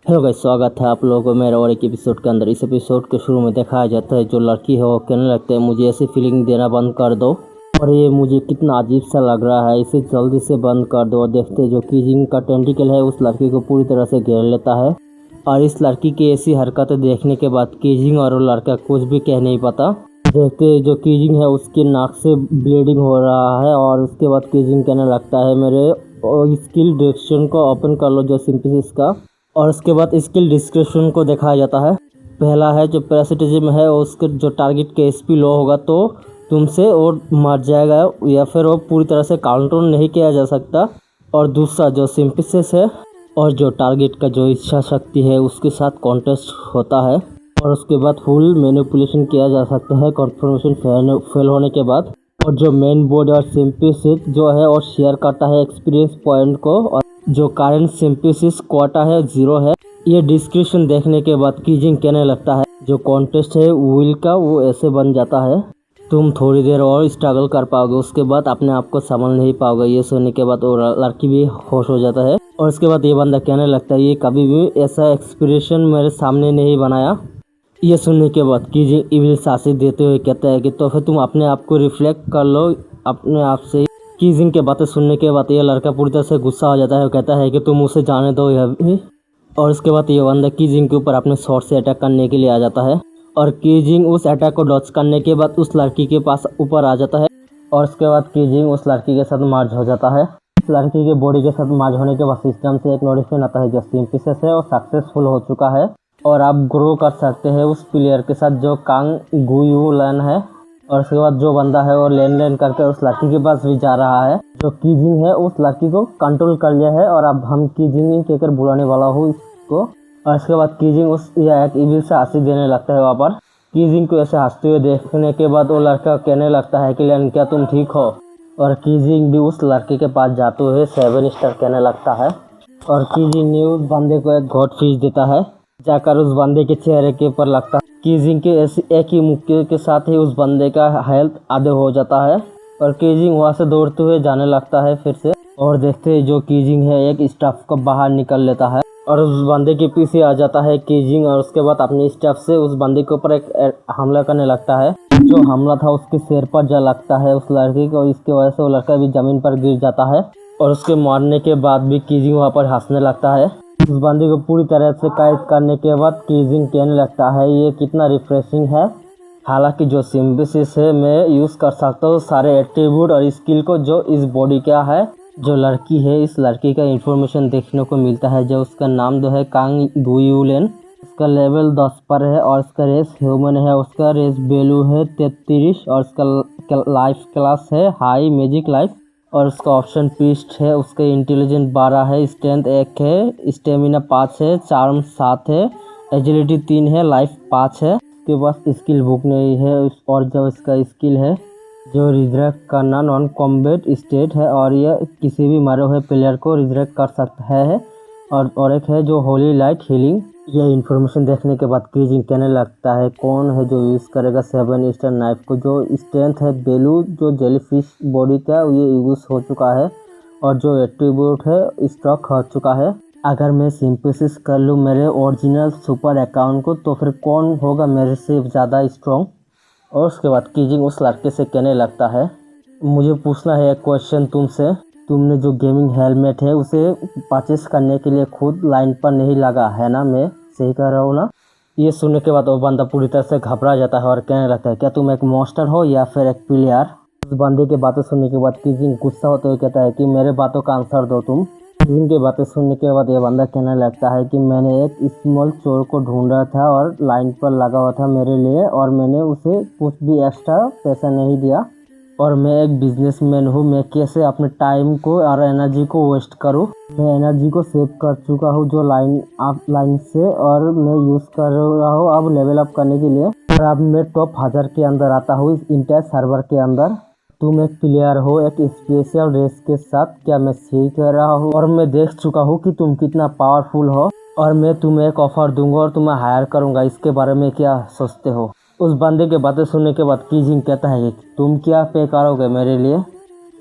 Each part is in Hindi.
हेलो गाइस, स्वागत है आप लोगों को मेरे और एक एपिसोड के अंदर। इस एपिसोड के शुरू में दिखाया जाता है जो लड़की है वो कहने लगता है मुझे ऐसी फीलिंग देना बंद कर दो और ये मुझे कितना अजीब सा लग रहा है, इसे जल्दी से बंद कर दो। और देखते हैं जो कीजिंग का टेंटिकल है उस लड़की को पूरी तरह से घेर लेता है और इस लड़की की ऐसी हरकतें देखने के बाद कीजिंग और वो लड़का कुछ भी कह नहीं पाता। देखते जो कीजिंग है उसके नाक से ब्लीडिंग हो रहा है और उसके बाद कीजिंग कहने लगता है मेरे स्किल डिस्क्रिप्शन को ओपन कर लो जो सिंपसिस का। और उसके बाद स्किल डिस्क्रिप्शन को दिखाया जाता है। पहला है जो पैरासिटिज्म है उसके जो टारगेट के एचपी लो होगा तो तुमसे वो मर जाएगा या फिर वो पूरी तरह से काउंटर नहीं किया जा सकता। और दूसरा जो सिंपसिस है और जो टारगेट का जो इच्छा शक्ति है उसके साथ कॉन्टेस्ट होता है और उसके बाद फुल मैनिपुलेशन किया जा सकता है कन्फर्मेशन फेल होने के बाद। और जो मेन बोर्ड और सिंपसिस जो है और शेयर करता है एक्सपीरियंस पॉइंट को और जो करंट सिंपसिस क्वाटा है 0 है। ये डिस्क्रिप्शन देखने के बाद कीजिंग कहने लगता है जो कॉन्टेस्ट है विल का वो ऐसे बन जाता है, तुम थोड़ी देर और स्ट्रगल कर पाओगे, उसके बाद अपने आप को संभाल नहीं पाओगे। ये सुनने के बाद वो लड़की भी होश हो जाता है और उसके बाद ये बंदा कहने लगता है ये कभी भी ऐसा एक्सप्रेशन मेरे सामने नहीं बनाया। ये सुनने के बाद कीजिंग इविल सासी देते हुए कहता है कि तो फिर तुम अपने आप को रिफ्लेक्ट कर लो अपने आप से। कीजिंग के बातें सुनने के बाद ये लड़का पूरी तरह से गुस्सा हो जाता है और कहता है कि तुम उसे जाने दो यह भी। और उसके बाद ये बंदा कीजिंग के ऊपर अपने शॉट से अटैक करने के लिए आ जाता है और कीजिंग उस अटैक को डॉच करने के बाद उस लड़की के पास ऊपर आ जाता है और उसके बाद कीजिंग उस लड़की के साथ मर्ज हो जाता है। इस लड़की के बॉडी के साथ मर्ज होने के बाद सिस्टम से एक नोटिफिकेशन आता है जो सिंपसिस है और सक्सेसफुल हो चुका है और आप ग्रो कर सकते हैं उस प्लेयर के साथ जो कांग गुयुलन है। और उसके बाद जो बंदा है वो लेन करके उस लड़की के पास भी जा रहा है। जो कीजिंग है उस लड़की को कंट्रोल कर लिया है और अब हम कीजिंग ही कहकर बुलाने वाला हूँ इसको। और उसके बाद कीजिंग उस यह एक इविल से हंसी देने लगता है वहाँ पर। कीजिंग को ऐसे हंसते हुए देखने के बाद वो लड़का कहने लगता है कि लेन क्या तुम ठीक हो। और कीजिंग भी उस लड़के के पास जाते हुए 7 स्टार कहने लगता है और कीजिंग ने उस बंदे को एक घोट फीस देता है जाकर उस बंदे के चेहरे के ऊपर लगता है। कीजिंग के ऐसी एक ही मुक्के के साथ ही उस बंदे का हेल्थ आधे हो जाता है और कीजिंग वहाँ से दौड़ते हुए जाने लगता है फिर से। और देखते हैं जो कीजिंग है एक स्टाफ को बाहर निकल लेता है और उस बंदे के पीछे आ जाता है कीजिंग और उसके बाद अपनी स्टाफ से उस बंदे के ऊपर एक हमला करने लगता है। जो हमला था उसके सिर पर जा लगता है उस लड़के को, इसकी वजह से वो लड़का भी जमीन पर गिर जाता है और उसके मारने के बाद भी कीजिंग वहाँ पर हंसने लगता है। उस बंदे को पूरी तरह से कैद करने के बाद कीजिंग कहने लगता है ये कितना रिफ्रेशिंग है। हालांकि जो सिंपसिस है मैं यूज़ कर सकता हूँ सारे एट्रीब्यूट और स्किल को जो इस बॉडी का है। जो लड़की है इस लड़की का इंफॉर्मेशन देखने को मिलता है जो उसका नाम जो है कांग गुयुलेन, उसका लेवल 10 पर है और उसका रेस ह्यूमन है, उसका रेस वैल्यू है 33 और उसका लाइफ क्लास है हाई मैजिक लाइफ और उसका ऑप्शन पीस्ट है। उसका इंटेलिजेंट 12 है, स्ट्रेंथ 1 है, स्टेमिना 5 है, चार्म 7 है, एजिलिटी 3 है, लाइफ 5 है। उसके पास स्किल बुक नहीं है और जो इसका स्किल है जो रिजरेक्ट करना नॉन कॉम्बैट स्टेट है और यह किसी भी मरे हुए प्लेयर को रिजरेक्ट कर सकता है। और एक है जो होली लाइट हीलिंग। यह इन्फॉर्मेशन देखने के बाद कीजिंग कहने लगता है कौन है जो यूज़ करेगा 7 स्टार नाइफ को। जो स्ट्रेंथ है बेलू जो जेलीफिश बॉडी का ये यूज़ हो चुका है और जो एट्रीब्यूट है स्टॉक हो चुका है। अगर मैं सिंपसिस कर लूँ मेरे ओरिजिनल सुपर अकाउंट को तो फिर कौन होगा मेरे से ज़्यादा स्ट्रॉन्ग। और उसके बाद कीजिंग उस लड़के से कहने लगता है मुझे पूछना है एक क्वेश्चन तुमसे, तुमने जो गेमिंग हेलमेट है उसे परचेस करने के लिए खुद लाइन पर नहीं लगा है ना, मैं सही कह रहा हूँ ना। ये सुनने के बाद वो बंदा पूरी तरह से घबरा जाता है और कहने लगता है क्या तुम एक मॉन्स्टर हो या फिर एक प्लेयर। उस बंदे की बातें सुनने के बाद कीजिंग गुस्सा होते हुए कहता है कि मेरे बातों का आंसर दो तुम। कीजिंग की बातें सुनने के बाद ये बंदा कहने लगता है कि मैंने एक स्मॉल चोर को ढूंढा था और लाइन पर लगा हुआ था मेरे लिए और मैंने उसे कुछ भी एक्स्ट्रा पैसा नहीं दिया और मैं एक बिजनेसमैन हूँ, मैं कैसे अपने टाइम को और एनर्जी को वेस्ट करूँ। मैं एनर्जी को सेव कर चुका हूँ जो लाइन से और मैं यूज़ कर रहा हूँ अब लेवल अप करने के लिए और अब मैं टॉप 1000 के अंदर आता हूँ इस इंटायर सर्वर के अंदर। तुम एक प्लेयर हो एक स्पेशल रेस के साथ, क्या मैं सही कह रहा हूँ। और मैं देख चुका हूँ कि तुम कितना पावरफुल हो और मैं तुम्हें एक ऑफर दूंगा और तुम्हें हायर करूंगा, इसके बारे में क्या सोचते हो। उस बंदे की बातें सुनने के बाद कीजिंग कहता है कि तुम क्या पे करोगे मेरे लिए।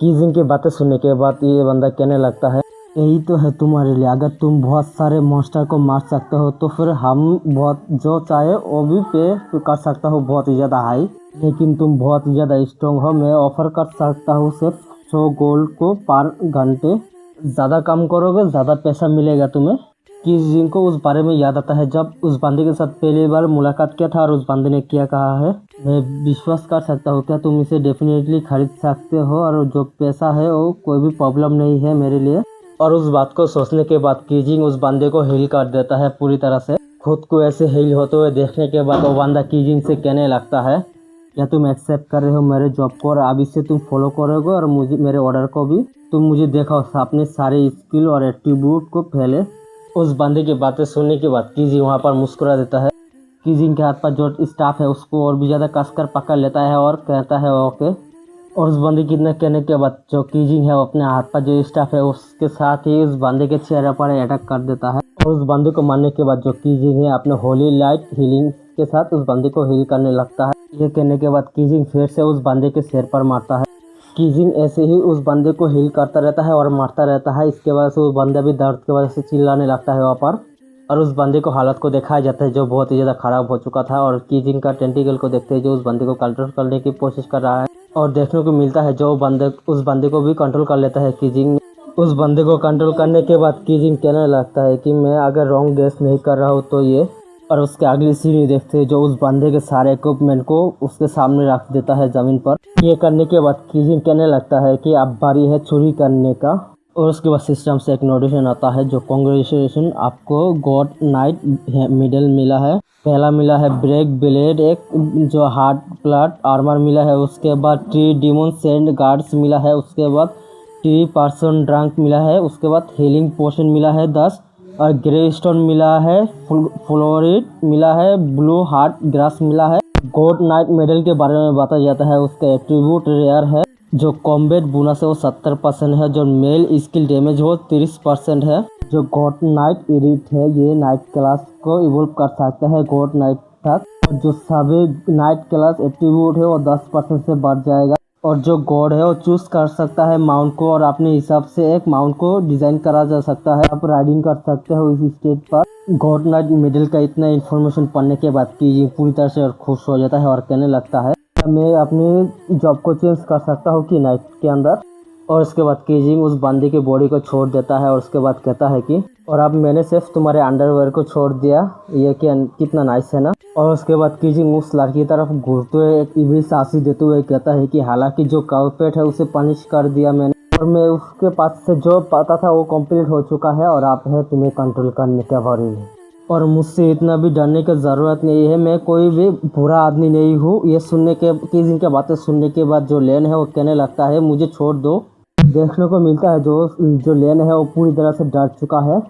कीजिंग की बातें सुनने के बाद ये बंदा कहने लगता है यही तो है तुम्हारे लिए। अगर तुम बहुत सारे मॉन्स्टर को मार सकते हो तो फिर हम बहुत जो चाहे वो भी पे कर सकता हूँ बहुत ही ज़्यादा हाई। लेकिन तुम बहुत ही ज़्यादा स्ट्रॉन्ग हो, मैं ऑफर कर सकता हूँ सिर्फ 100 गोल्ड को पर घंटे। ज़्यादा काम करोगे ज़्यादा पैसा मिलेगा तुम्हें। कि जिनको उस बारे में याद आता है जब उस बंदे के साथ पहली बार मुलाकात किया था और उस बंदे ने क्या कहा है, मैं विश्वास कर सकता हूँ क्या तुम इसे डेफिनेटली खरीद सकते हो और जो पैसा है वो कोई भी प्रॉब्लम नहीं है मेरे लिए। और उस बात को सोचने के बाद कीजिंग उस बंदे को हील कर देता है पूरी तरह से। खुद को ऐसे हील होते हुए देखने के बाद वो बंदा कीजिंग से कहने लगता है, क्या तुम एक्सेप्ट कर रहे हो मेरे जॉब को और अब इससे तुम फॉलो करोगे और मुझे मेरे ऑर्डर को भी। तुम मुझे देखो अपने सारे स्किल और एट्रीब्यूट को फैले। उस बंदे की बातें सुनने के बाद कीजिंग वहाँ पर मुस्कुरा देता है। कीजिंग के हाथ पर जो स्टाफ है उसको और भी ज़्यादा कसकर पकड़ लेता है और कहता है ओके। और उस बंदे की इतना कहने के बाद जो कीजिंग है वो अपने हाथ पर जो स्टाफ है उसके साथ ही उस बंदे के चेहरे पर अटैक कर देता है। और उस बंदे को मारने के बाद जो कीजिंग है अपने होली लाइट हीलिंग के साथ उस बंदे को हील करने लगता है। ये कहने के बाद कीजिंग फिर से उस बंदे के सिर पर मारता है। कीजिंग ऐसे ही उस बंदे को हील करता रहता है और मारता रहता है। इसके वजह से उस बंदा भी दर्द की वजह से चिल्लाने लगता है वहाँ पर। और उस बंदे को हालत को दिखाया जाता है जो बहुत ही ज़्यादा खराब हो चुका था। और कीजिंग का टेंटिकल को देखते हैं जो उस बंदे को कंट्रोल करने की कोशिश कर रहा है। और देखने को मिलता है जो बंदे उस बंदे को भी कंट्रोल कर लेता है कीजिंग। उस बंदे को कंट्रोल करने के बाद कीजिंग कहने लगता है कि मैं अगर रॉन्ग गेस नहीं कर रहा हूँ तो ये। और उसके अगली सीढ़ी देखते हैं जो उस बंदे के सारे इक्विपमेंट को उसके सामने रख देता है ज़मीन पर। ये करने के बाद कीजिंग कहने लगता है कि अब बारी है चोरी करने का। और उसके बाद सिस्टम से एक नोटिफिकेशन आता है जो कांग्रेचुलेशन आपको गॉड नाइट मेडल मिला है। पहला मिला है ब्रेक ब्लेड, एक जो हार्ट प्लट आर्मर मिला है। उसके बाद 3 डिमोन सेंड गार्ड्स मिला है। उसके बाद 3 पर्सन ड्रंक मिला है। उसके बाद हीलिंग पोशन मिला है 10 और ग्रे स्टोन मिला है। फ्लोरिड मिला है। ब्लू हार्ट ग्रास मिला है। गॉड नाइट मेडल के बारे में बताया जाता है उसका एट्रीब्यूट रेयर है। जो कॉम्बैट बोनस है वो 70% है। जो मेल स्किल डैमेज हो 30% है। जो गॉड नाइट एडिट है ये नाइट क्लास को इवोल्व कर सकता है गॉड नाइट तक। और जो सभी नाइट क्लास एट्रीब्यूट है वो 10% से बढ़ जाएगा। और जो गॉड है वो चूज कर सकता है माउंट को और अपने हिसाब से एक माउंट को डिजाइन करा जा सकता है। आप राइडिंग कर सकते हो इस स्टेज पर। गॉड नाइट मेडल का इतना इन्फॉर्मेशन पढ़ने के बाद कीजिंग पूरी तरह से खुश हो जाता है और कहने लगता है मैं अपनी जॉब को चेंज कर सकता हूँ कि नाइट के अंदर। और उसके बाद कीजिंग उस बंदे की बॉडी को छोड़ देता है और उसके बाद कहता है कि और अब मैंने सिर्फ तुम्हारे अंडरवेयर को छोड़ दिया, ये कितना नाइस है ना। और उसके बाद कीजिंग उस लड़की की तरफ घूरते हुए एक इविल सासी देते हुए कहता है कि हालांकि जो कल्प्रेट है उसे पनिश कर दिया मैंने और मैं उसके पास से जो पता था वो कंप्लीट हो चुका है और आप है तुम्हें कंट्रोल करने का बारी है। और मुझसे इतना भी डरने की ज़रूरत नहीं है, मैं कोई भी बुरा आदमी नहीं हूँ। ये सुनने के कीजिंग की बातें सुनने के बाद जो लेन है वो कहने लगता है मुझे छोड़ दो। देखने को मिलता है जो लेन है वो पूरी तरह से डर चुका है।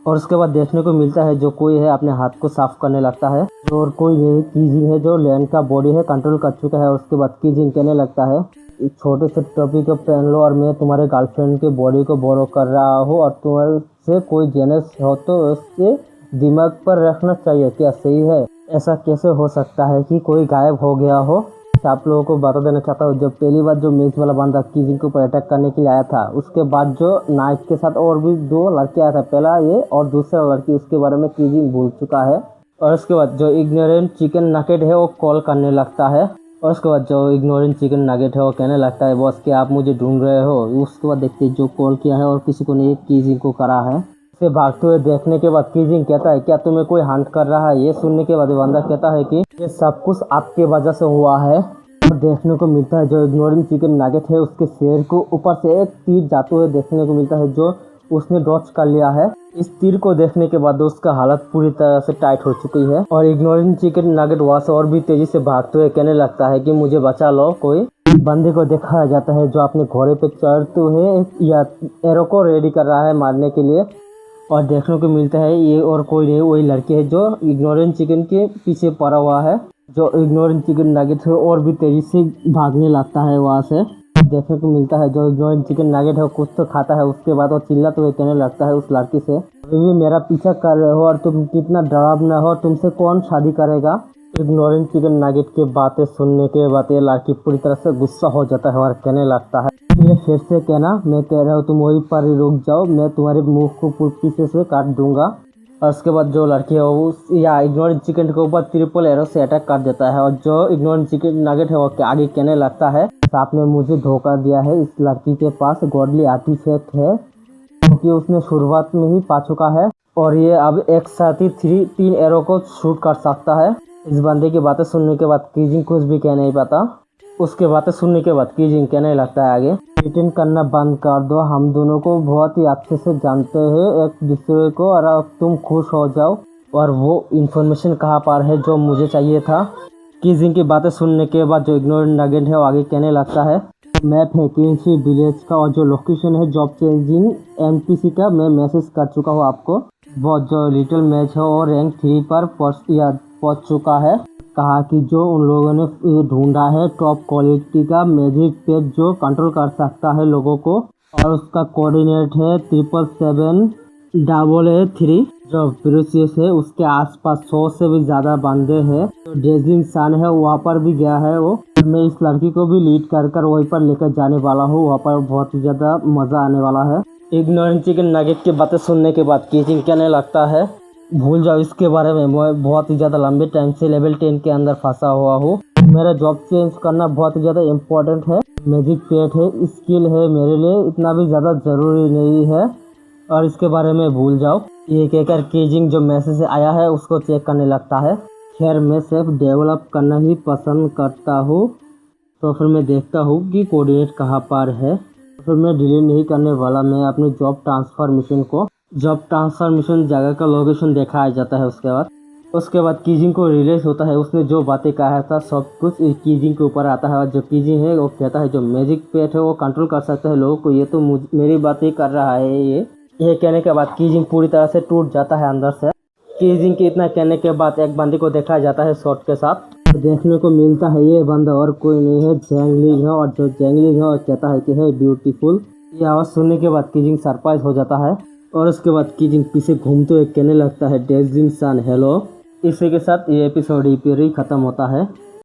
और उसके बाद देखने को मिलता है जो कोई है अपने हाथ को साफ करने लगता है और कोई नहीं कीजिंग है जो लेन का बॉडी है कंट्रोल कर चुका है। और उसके बाद कीजिंग कहने लगता है एक छोटे से टॉपिक को पहन लो और मैं तुम्हारे गर्लफ्रेंड के बॉडी को बोरो कर रहा हूँ और तुम्हारे से कोई जेनस हो तो उसके दिमाग पर रखना चाहिए, क्या सही है? ऐसा कैसे हो सकता है कि कोई गायब हो गया हो? आप लोगों को बता देना चाहता हूँ जब पहली बार जो मेज वाला बंदा कीजिंग के ऊपर अटैक करने के लिए आया था उसके बाद जो नाइट के साथ और भी 2 लड़के आया था, पहला ये और दूसरा लड़की, उसके बारे में कीजिंग भूल चुका है। और उसके बाद जो इग्नोरेंट चिकन नगेट है वो कॉल करने लगता है। और उसके बाद जो इग्नोरेंट चिकन नगेट है वो कहने लगता है बॉस कि आप मुझे ढूंढ रहे हो। उसके बाद देखते हैं जो कॉल किया है और किसी को नहीं कीजिंग को करा है। से भागते हुए देखने के बाद कीजिंग कहता है क्या तुम्हें कोई हंट कर रहा है? ये सुनने के बाद बंदा कहता है कि ये सब कुछ आपके वजह से हुआ है। और देखने को मिलता है जो इग्नोरिंग चिकन नगेट है उसके शेर को ऊपर से एक तीर जाते हुए देखने को मिलता है जो उसने डॉच कर लिया है। इस तीर को देखने के बाद उसका हालत पूरी तरह से टाइट हो चुकी है। और इग्नोरिंग चिकन नगेट वहाँ से और भी तेजी से भागते हुए कहने लगता है कि मुझे बचा लो। कोई बंदे को दिखाया जाता है जो अपने घोड़े पे चढ़ते हुए या एरो को रेडी कर रहा है मारने के लिए। और देखने को मिलता है ये और कोई नहीं वही लड़की है जो इग्नोरेंट चिकन के पीछे पड़ा हुआ है। जो इग्नोरेंट चिकन नगेट है और भी तेजी से भागने लगता है वहाँ से। देखने को मिलता है जो इग्नोरेंट चिकन नगेट है कुछ तो खाता है, उसके बाद वो चिल्लाते हुए कहने लगता है उस लड़की से अभी भी मेरा पीछा कर रहे हो और तुम कितना डरावना हो, तुमसे कौन शादी करेगा? इग्नोरेंट चिकन नगेट की बातें सुनने के बाद ये लड़की पूरी तरह से गुस्सा हो जाता है और कहने लगता है मैंने फिर से कहना, मैं कह रहा हूँ तुम वहीं पर ही रुक जाओ, मैं तुम्हारे मुंह को पीछे से काट दूंगा। और उसके बाद जो लड़की है वो या इग्नोरेंट चिकन के ऊपर ट्रिपल एरो से अटैक कर देता है। और जो इग्नोरेंट चिकन नगेट है वो आगे कहने लगता है, आपने मुझे धोखा दिया है, इस लड़की के पास गॉडली आर्टिफैक्ट है क्योंकि उसने शुरुआत में ही पा चुका है और ये अब एक साथ ही 3 एरो को शूट कर सकता है। इस बंदे की बातें सुनने के बाद कीजिंग कुछ भी कह नहीं पाता। उसके बातें सुनने के बाद कीजिंग कहने लगता है आगे, प्रिटेंड करना बंद कर दो, हम दोनों को बहुत ही अच्छे से जानते हैं एक दूसरे को, और अब तुम खुश हो जाओ। और वो इन्फॉर्मेशन कहाँ पर है जो मुझे चाहिए था। कीजिंग की बातें सुनने के बाद जो इग्नोरेंट नगेट है वो आगे कहने लगता है, मैप है किंसी विलेज का और जो लोकेशन है जॉब चेंजिंग एमपीसी का मैं मैसेज कर चुका हूँ आपको। वो जो लिटिल मैच है और रैंक 3 पर पहुँच चुका है। कहा कि जो उन लोगों ने ढूंढा है टॉप क्वालिटी का मैजिक पेट जो कंट्रोल कर सकता है लोगों को, और उसका कोऑर्डिनेट है 777-883 जो ब्रूसियस है। उसके आसपास 100 से भी ज़्यादा बंदे हैं। जो डेजिंग सन है वहाँ पर भी गया है वो। मैं इस लड़की को भी लीड कर वहीं पर लेकर जाने वाला हूँ, वहाँ पर बहुत ही ज़्यादा मज़ा आने वाला है। इग्नोरेंट चिकन नगेट की बातें सुनने के बाद कीजिंग कहने लगता है, भूल जाओ इसके बारे में, मैं बहुत ही ज़्यादा लंबे टाइम से लेवल 10 के अंदर फंसा हुआ हूँ। मेरा जॉब चेंज करना बहुत ही ज़्यादा इम्पोर्टेंट है। मैजिक पेट है, स्किल है, मेरे लिए इतना भी ज़्यादा ज़रूरी नहीं है और इसके बारे में भूल जाओ। ये कहकर कीजिंग जो मैसेज आया है उसको चेक करने लगता है। खैर मैं सिर्फ डेवलप करना ही पसंद करता हूँ, तो फिर मैं देखता हूँ कि कोऑर्डिनेट कहाँ पर है। फिर मैं डिलीट नहीं करने वाला, मैं अपने जॉब ट्रांसफ़र मिशन जगह का लोकेशन दिखाया जाता है। उसके बाद कीजिंग को रिलीज होता है। उसने जो बातें कहा था सब कुछ कीजिंग के ऊपर आता है और जो कीजिंग है वो कहता है जो मैजिक पेट है वो कंट्रोल कर सकता है लोगों को, ये तो मेरी बातें कर रहा है। ये कहने के बाद कीजिंग पूरी तरह से टूट जाता है अंदर से। कीजिंग के इतना कहने के बाद एक बंदे को दिखाया जाता है शॉट के साथ। देखने को मिलता है ये बंदा और कोई नहीं है, जैंगलिंग है। और जो जैंगलिंग है वो कहता है कि है ब्यूटीफुल। ये आवाज़ सुनने के बाद कीजिंग सरप्राइज हो जाता है और उसके बाद कीजिंग पीछे घूमते हुए कहने लगता है डेजिंग सन हेलो। इसी के साथ ये एपिसोड ही ख़त्म होता है।